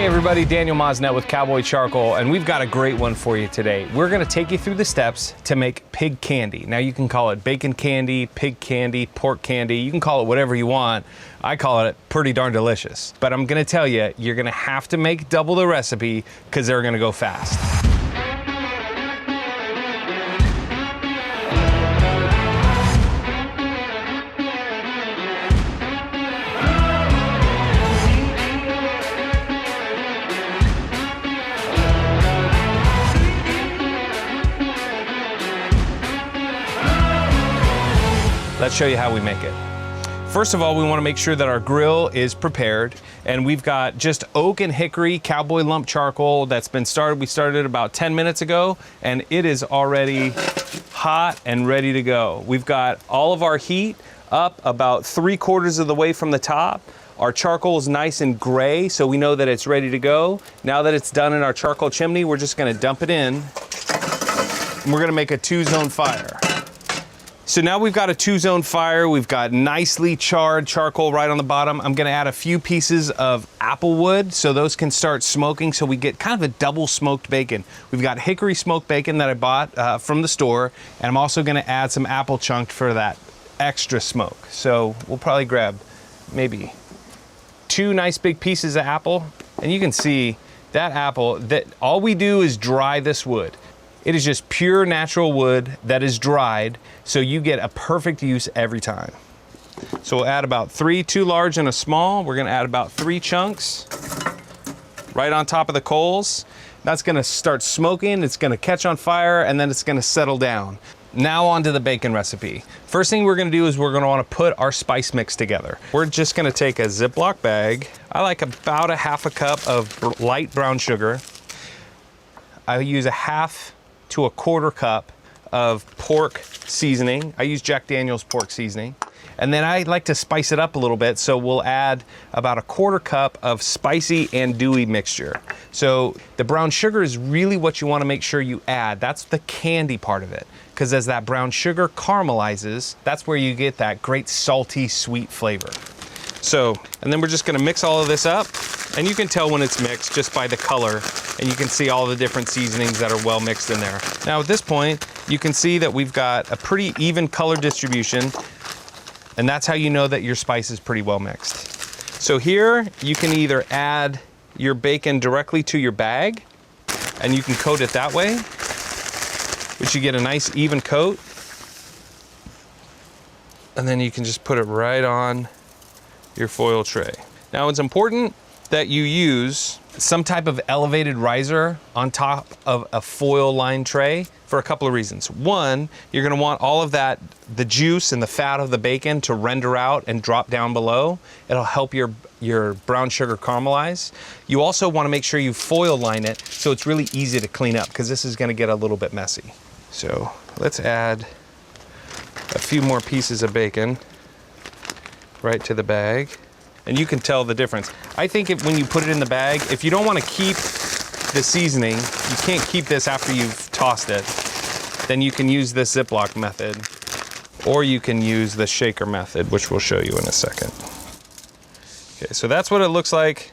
Hey everybody, Daniel Mosnet with Cowboy Charcoal, and we've got a great one for you today. We're gonna take you through the steps to make pig candy. Now you can call it bacon candy, pig candy, pork candy, you can call it whatever you want. I call it pretty darn delicious. But I'm gonna tell you, you're gonna have to make double the recipe because they're gonna go fast. Let's show you how we make it. First of all, we want to make sure that our grill is prepared, and we've got just oak and hickory Cowboy lump charcoal that's been started. We started about 10 minutes ago, and it is already hot and ready to go. We've got all of our heat up about 3/4 of the way from the top. Our charcoal is nice and gray, so we know that it's ready to go. Now that it's done in our charcoal chimney, we're just gonna dump it in, and we're gonna make a 2-zone fire. So now we've got a 2-zone fire. We've got nicely charred charcoal right on the bottom. I'm gonna add a few pieces of apple wood so those can start smoking, so we get kind of a double smoked bacon. We've got hickory smoked bacon that I bought from the store, and I'm also gonna add some apple chunked for that extra smoke. So we'll probably grab maybe 2 nice big pieces of apple, and you can see that apple, that all we do is dry this wood. It is just pure natural wood that is dried, so you get a perfect use every time. So we'll add about 3, 2 large and a small. We're gonna add about 3 chunks right on top of the coals. That's gonna start smoking, it's gonna catch on fire, and then it's gonna settle down. Now on to the bacon recipe. First thing we're gonna do is we're gonna wanna put our spice mix together. We're just gonna take a Ziploc bag. I like about a 1/2 cup of light brown sugar. I use a 1/2 to a 1/4 cup of pork seasoning. I use Jack Daniel's pork seasoning. And then I like to spice it up a little bit, so we'll add about a 1/4 cup of spicy andouille mixture. So the brown sugar is really what you want to make sure you add. That's the candy part of it. Because as that brown sugar caramelizes, that's where you get that great salty, sweet flavor. So, and then we're just gonna mix all of this up, and you can tell when it's mixed just by the color, and you can see all the different seasonings that are well mixed in there. Now at this point, you can see that we've got a pretty even color distribution, and that's how you know that your spice is pretty well mixed. So here, you can either add your bacon directly to your bag, and you can coat it that way, which you get a nice even coat, and then you can just put it right on your foil tray. Now it's important that you use some type of elevated riser on top of a foil lined tray for a couple of reasons. One, you're gonna want all of that, the juice and the fat of the bacon to render out and drop down below. It'll help your brown sugar caramelize. You also wanna make sure you foil line it so it's really easy to clean up, because this is gonna get a little bit messy. So let's add a few more pieces of bacon right to the bag, and you can tell the difference. I think when you put it in the bag, if you don't want to keep the seasoning, you can't keep this after you've tossed it, then you can use this Ziploc method, or you can use the shaker method, which we'll show you in a second. Okay, so that's what it looks like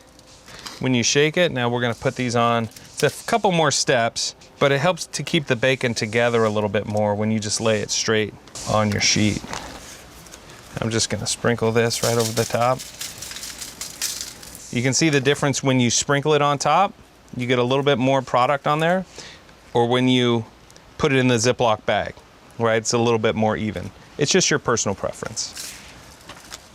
when you shake it. Now we're gonna put these on. It's a couple more steps, but it helps to keep the bacon together a little bit more when you just lay it straight on your sheet. I'm just gonna sprinkle this right over the top. You can see the difference when you sprinkle it on top. You get a little bit more product on there, or when you put it in the Ziploc bag, right? It's a little bit more even. It's just your personal preference.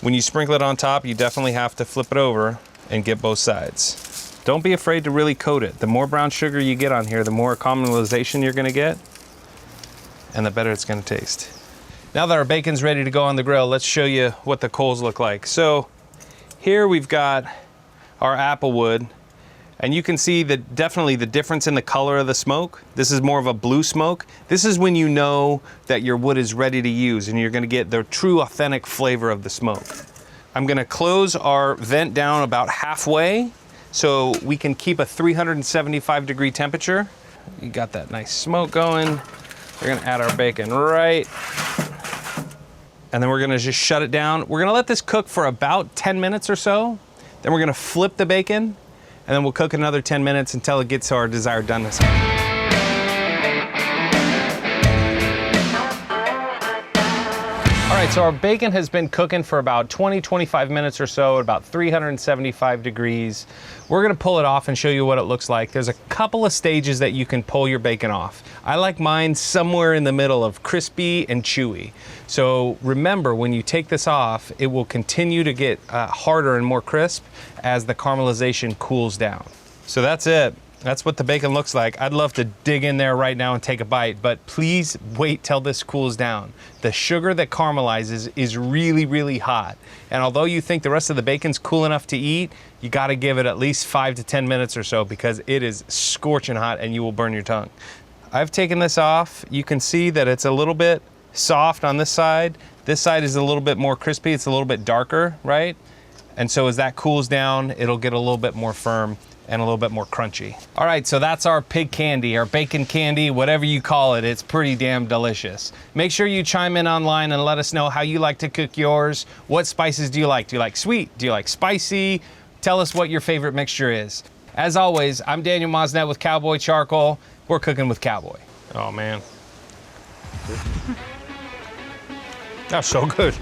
When you sprinkle it on top, you definitely have to flip it over and get both sides. Don't be afraid to really coat it. The more brown sugar you get on here, the more caramelization you're gonna get, and the better it's gonna taste. Now that our bacon's ready to go on the grill, let's show you what the coals look like. So here we've got our apple wood, and you can see that definitely the difference in the color of the smoke. This is more of a blue smoke. This is when you know that your wood is ready to use and you're gonna get the true authentic flavor of the smoke. I'm gonna close our vent down about halfway so we can keep a 375-degree temperature. You got that nice smoke going. We're gonna add our bacon right, and then we're gonna just shut it down. We're gonna let this cook for about 10 minutes or so. Then we're gonna flip the bacon, and then we'll cook another 10 minutes until it gets to our desired doneness. All right, so our bacon has been cooking for about 20-25 minutes or so at about 375 degrees. We're gonna pull it off and show you what it looks like. There's a couple of stages that you can pull your bacon off. I like mine somewhere in the middle of crispy and chewy. So remember, when you take this off, it will continue to get harder and more crisp as the caramelization cools down. So that's it. That's what the bacon looks like. I'd love to dig in there right now and take a bite, but please wait till this cools down. The sugar that caramelizes is really, really hot. And although you think the rest of the bacon's cool enough to eat, you gotta give it at least 5 to 10 minutes or so because it is scorching hot and you will burn your tongue. I've taken this off. You can see that it's a little bit soft on this side. This side is a little bit more crispy. It's a little bit darker, right? And so as that cools down, it'll get a little bit more firm and a little bit more crunchy. All right, so that's our pig candy, our bacon candy, whatever you call it. It's pretty damn delicious. Make sure you chime in online and let us know how you like to cook yours. What spices do you like? Do you like sweet? Do you like spicy? Tell us what your favorite mixture is. As always, I'm Daniel Mosnet with Cowboy Charcoal. We're cooking with Cowboy. Oh man. That's so good.